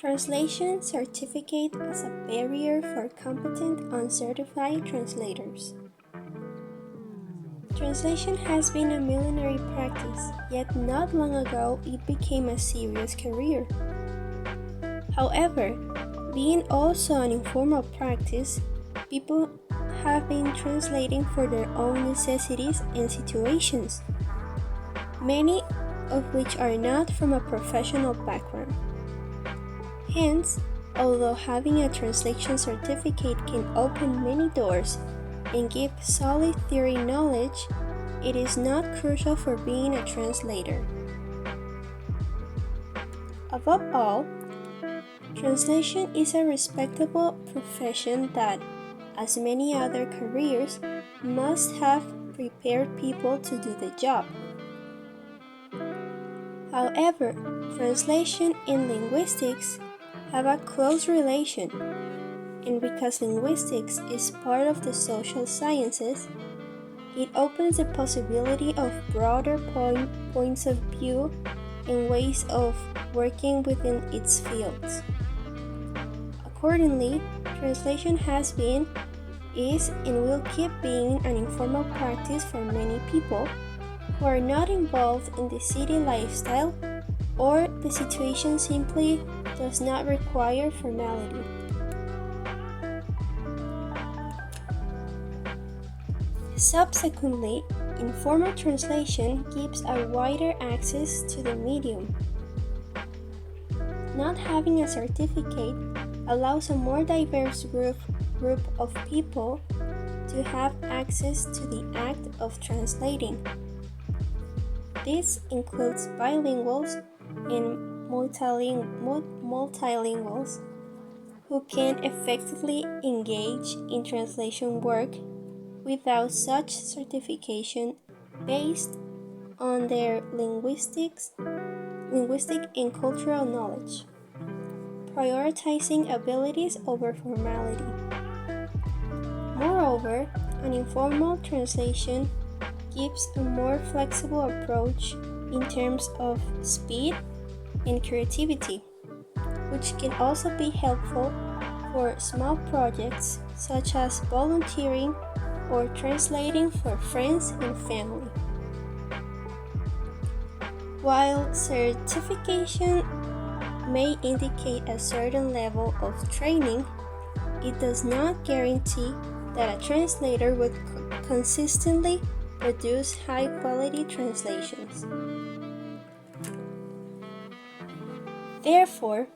Translation certificate as a barrier for competent uncertified translators. Translation has been a millenary practice, yet not long ago it became a serious career. However, being also an informal practice, people have been translating for their own necessities and situations, many of which are not from a professional background. Hence, although having a translation certificate can open many doors and give solid theory knowledge, it is not crucial for being a translator. Above all, translation is a respectable profession that, as many other careers, must have prepared people to do the job. However, translation and linguistics have a close relation, and because linguistics is part of the social sciences, it opens the possibility of broader points of view and ways of working within its fields. Accordingly, translation has been, is, and will keep being an informal practice for many people who are not involved in the city lifestyle or the situation simply does not require formality. Subsequently, informal translation gives a wider access to the medium. Not having a certificate allows a more diverse group of people to have access to the act of translating. This includes bilinguals and multilinguals who can effectively engage in translation work without such certification based on their linguistic and cultural knowledge, prioritizing abilities over formality. Moreover, an informal translation gives a more flexible approach in terms of speed and creativity, which can also be helpful for small projects such as volunteering or translating for friends and family. While certification may indicate a certain level of training, it does not guarantee that a translator would consistently produce high-quality translations. Therefore,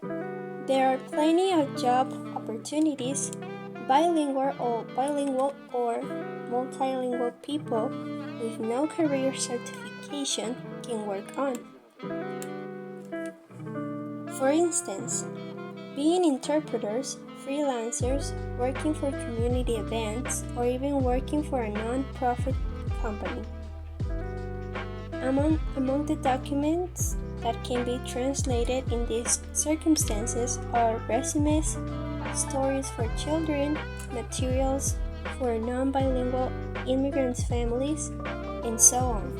there are plenty of job opportunities bilingual or multilingual people with no career certification can work on. For instance, being interpreters, freelancers, working for community events, or even working for a non-profit company. Among the documents that can be translated in these circumstances are resumes, stories for children, materials for non-bilingual immigrants' families, and so on.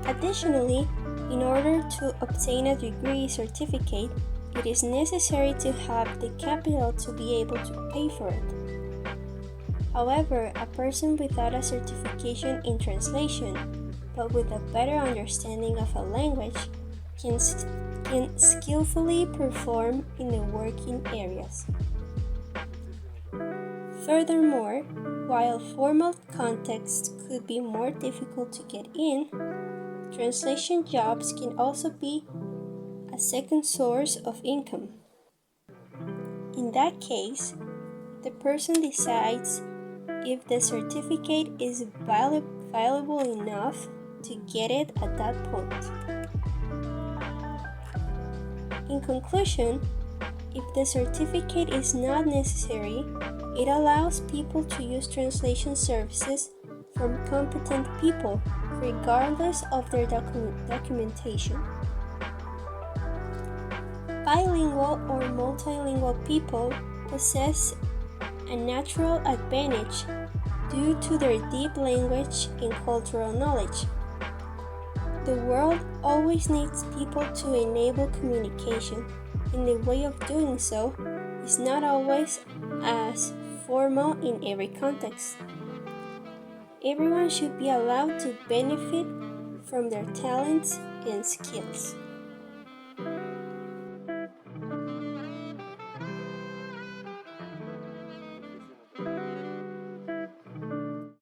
Additionally, in order to obtain a degree certificate, it is necessary to have the capital to be able to pay for it. However, a person without a certification in translation, but with a better understanding of a language, can skillfully perform in the working areas. Furthermore, while formal contexts could be more difficult to get in, translation jobs can also be a second source of income. In that case, the person decides if the certificate is valuable enough to get it at that point. In conclusion, if the certificate is not necessary, it allows people to use translation services from competent people, regardless of their documentation. Bilingual or multilingual people possess a natural advantage due to their deep language and cultural knowledge. The world always needs people to enable communication, and the way of doing so is not always as formal in every context. Everyone should be allowed to benefit from their talents and skills.